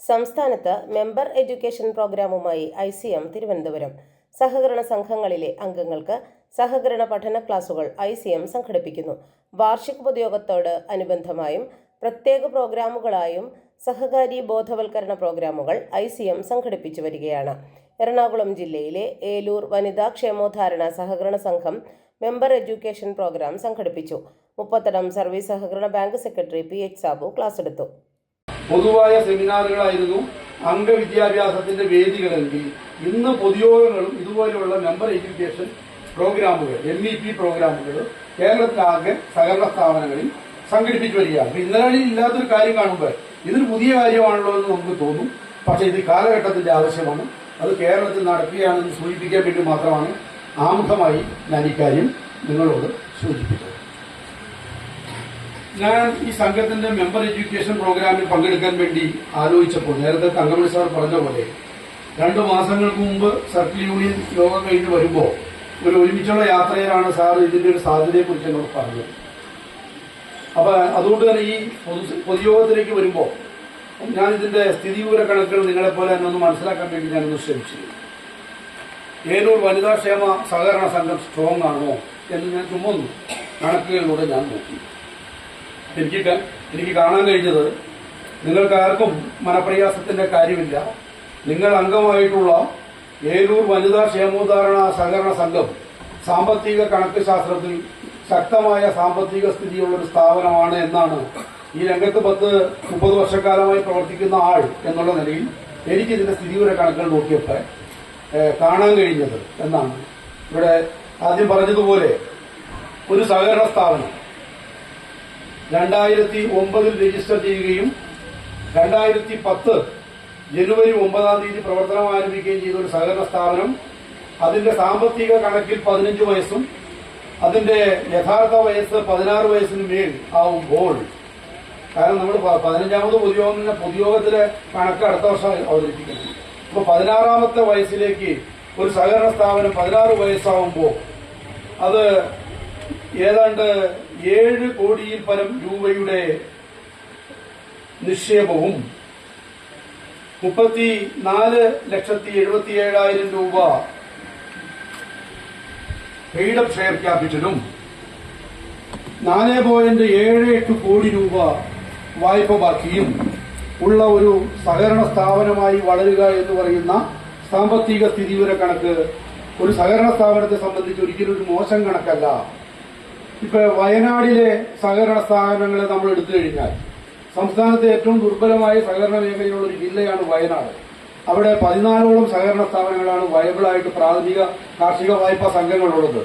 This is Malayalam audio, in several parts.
സംസ്ഥാനത്ത് മെമ്പർ എഡ്യൂക്കേഷൻ പ്രോഗ്രാമുമായി ICM തിരുവനന്തപുരം. സഹകരണ സംഘങ്ങളിലെ അംഗങ്ങൾക്ക് സഹകരണ പഠന ക്ലാസുകൾ ICM സംഘടിപ്പിക്കുന്നു. വാർഷിക പൊതുയോഗത്തോട് അനുബന്ധമായും പ്രത്യേക പ്രോഗ്രാമുകളായും സഹകാരി ബോധവൽക്കരണ പ്രോഗ്രാമുകൾ ICM സംഘടിപ്പിച്ചു വരികയാണ്. എറണാകുളം ജില്ലയിലെ ഏലൂർ വനിതാ ക്ഷേമോദ്ധാരണ സഹകരണ സംഘം മെമ്പർ എഡ്യൂക്കേഷൻ പ്രോഗ്രാം സംഘടിപ്പിച്ചു. മുപ്പത്തടം സർവീസ് സഹകരണ bank secretary PH Sabu class എടുത്തു. പൊതുവായ സെമിനാറുകളായിരുന്നു അംഗവിദ്യാഭ്യാസത്തിന്റെ വേദികളെങ്കിൽ ഇന്ന് പൊതുയോഗങ്ങളും ഇതുപോലെയുള്ള മെമ്പർ എഡ്യൂക്കേഷൻ പ്രോഗ്രാമുകൾ MEP പ്രോഗ്രാമുകൾ കേരളത്തിലാകെ സഹകരണ സ്ഥാപനങ്ങളിൽ സംഘടിപ്പിച്ചു വരികയാണ്. ഇന്നലെ ഇല്ലാത്തൊരു കാര്യം കാണുമ്പോൾ ഇതൊരു പുതിയ കാര്യമാണല്ലോ എന്ന് നമുക്ക് തോന്നും. പക്ഷേ ഇത് കാലഘട്ടത്തിന്റെ ആവശ്യമാണ്. അത് കേരളത്തിൽ നടക്കുകയാണെന്ന് സൂചിപ്പിക്കാൻ വേണ്ടി മാത്രമാണ് ആമുഖമായി ഞാൻ ഇക്കാര്യം നിങ്ങളോട് സൂചിപ്പിച്ചത്. ഞാൻ ഈ സംഘത്തിന്റെ മെമ്പർ എഡ്യൂക്കേഷൻ പ്രോഗ്രാമിൽ പങ്കെടുക്കാൻ വേണ്ടി ആലോചിച്ചപ്പോൾ നേരത്തെ തങ്കമണി സാർ പറഞ്ഞ പോലെ 2 മാസങ്ങൾക്ക് മുമ്പ് സർക്കിൾ യൂണിയൻ യോഗം കഴിഞ്ഞ് വരുമ്പോൾ ഒരു ഒരുമിച്ചുള്ള യാത്രയിലാണ് സാർ ഇതിന്റെ ഒരു സാധ്യതയെക്കുറിച്ച് എന്നോട് പറഞ്ഞത്. അപ്പൊ അതുകൊണ്ട് തന്നെ ഈ പൊതുയോഗത്തിലേക്ക് വരുമ്പോൾ ഞാൻ ഇതിന്റെ സ്ഥിതിവിവര കണക്കുകൾ നിങ്ങളെപ്പോലെ തന്നെ ഒന്ന് മനസ്സിലാക്കാൻ വേണ്ടി ഞാനൊന്ന് ശ്രമിച്ചു. ഏലൂർ വനിതാ ക്ഷേമ സഹകരണ സംഘം സ്ട്രോങ് ആണോ എന്ന് ഞാൻ ചുമന്നു കണക്കുകളിലൂടെ ഞാൻ നോക്കി. എനിക്ക് കാണാൻ കഴിഞ്ഞത് നിങ്ങൾക്കാർക്കും മനപ്രയാസത്തിന്റെ കാര്യമില്ല. നിങ്ങൾ അംഗമായിട്ടുള്ള ഏലൂർ വനിതാ ക്ഷേമോദ്ധാരണ സഹകരണ സംഘം സാമ്പത്തിക കണക്ക് ശാസ്ത്രത്തിൽ ശക്തമായ സാമ്പത്തിക സ്ഥിതിയുള്ള ഒരു സ്ഥാപനമാണ് എന്നാണ് ഈ രംഗത്ത് 10-30 വർഷക്കാലമായി പ്രവർത്തിക്കുന്ന ആൾ എന്നുള്ള നിലയിൽ എനിക്കിതിന്റെ സ്ഥിതിവിവര കണക്കുകൾ നോക്കിയപ്പോൾ കാണാൻ കഴിഞ്ഞത് എന്നാണ്. ഇവിടെ ആദ്യം പറഞ്ഞതുപോലെ ഒരു സഹകരണ സ്ഥാപനം 2009 രജിസ്റ്റർ ചെയ്യുകയും 2010 ജനുവരി 9 പ്രവർത്തനം ആരംഭിക്കുകയും ചെയ്ത ഒരു സഹകരണ സ്ഥാപനം അതിന്റെ സാമ്പത്തിക കണക്കിൽ 15 വയസ്സും അതിന്റെ യഥാർത്ഥ വയസ്സ് 16 വയസ്സിന് മേൽ ആവുമ്പോൾ, കാരണം നമ്മൾ 15ാമത് പൊതുയോഗത്തിലെ കണക്ക് അടുത്ത വർഷം അവതരിപ്പിക്കണം. അപ്പൊ 16ാമത്തെ വയസ്സിലേക്ക് ഒരു സഹകരണ സ്ഥാപനം 16 വയസ്സാവുമ്പോൾ അത് ഏതാണ്ട് 7 കോടിയിൽ പരം രൂപയുടെ നിക്ഷേപവും 34,77,000 രൂപ പെയ്ഡപ്പ് ഷെയർ ക്യാപിറ്റലും 4.78 കോടി രൂപ വായ്പ ബാക്കിയും ഉള്ള ഒരു സഹകരണ സ്ഥാപനമായി വളരുക എന്ന് പറയുന്ന സാമ്പത്തിക സ്ഥിതിവിവര കണക്ക് ഒരു സഹകരണ സ്ഥാപനത്തെ സംബന്ധിച്ച് ഒരിക്കലും ഒരു മോശം കണക്കല്ല. ഇപ്പൊ വയനാടിലെ സഹകരണ സ്ഥാപനങ്ങളെ നമ്മൾ എടുത്തു കഴിഞ്ഞാൽ സംസ്ഥാനത്തെ ഏറ്റവും ദുർബലമായ സഹകരണ മേഖലയുള്ള ഒരു ജില്ലയാണ് വയനാട്. അവിടെ 14ഓളം സഹകരണ സ്ഥാപനങ്ങളാണ് വയബിളായിട്ട് പ്രാഥമിക കാർഷിക വായ്പാ സംഘങ്ങളുള്ളത്.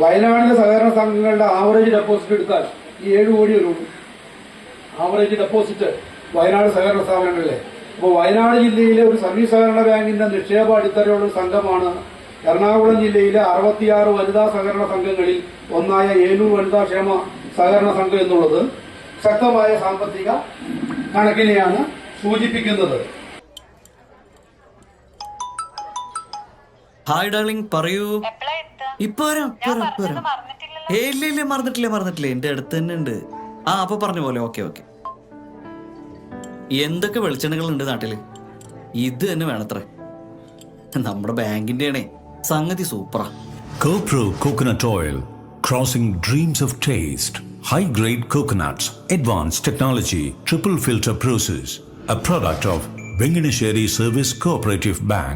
വയനാടിലെ സഹകരണ സംഘങ്ങളുടെ ആവറേജ് ഡെപ്പോസിറ്റ് എടുത്താൽ ഈ 7 കോടി ഒരു ആവറേജ് ഡെപ്പോസിറ്റ് വയനാട് സഹകരണ സ്ഥാപനങ്ങളിലെ. അപ്പോൾ വയനാട് ജില്ലയിലെ ഒരു സർവീസ് സഹകരണ ബാങ്കിന്റെ നിക്ഷേപ അടിത്തറയുള്ള ഒരു സംഘമാണ് എറണാകുളം ജില്ലയിലെ 66 വനിതാ സഹകരണ സംഘങ്ങളിൽ ഒന്നായ ഏലൂർ വനിതാ ക്ഷേമ സഹകരണ സംഘം എന്നുള്ളത്. ശക്തമായ സാമ്പത്തിക കണക്കിനെയാണ് സൂചിപ്പിക്കുന്നത്. ഹായ് ഡാർലിംഗ്, പറയൂ. ഇപ്പൊ ഇല്ല മറന്നിട്ടില്ല, എന്റെ അടുത്ത് തന്നെ ഉണ്ട്. അപ്പൊ പറഞ്ഞ പോലെ ഓക്കെ. എന്തൊക്കെ വെളിച്ചെണ്ണകൾ ഉണ്ട് നാട്ടില്, ഇത് തന്നെ വേണത്രേ. നമ്മുടെ ബാങ്കിന്റെ ആണേ സംഗതി സൂപ്പറാ. CoPro Coconut Oil, crossing dreams of taste. High grade coconuts, advanced technology, triple filter process. A product of Venganesheri Service Cooperative Bank.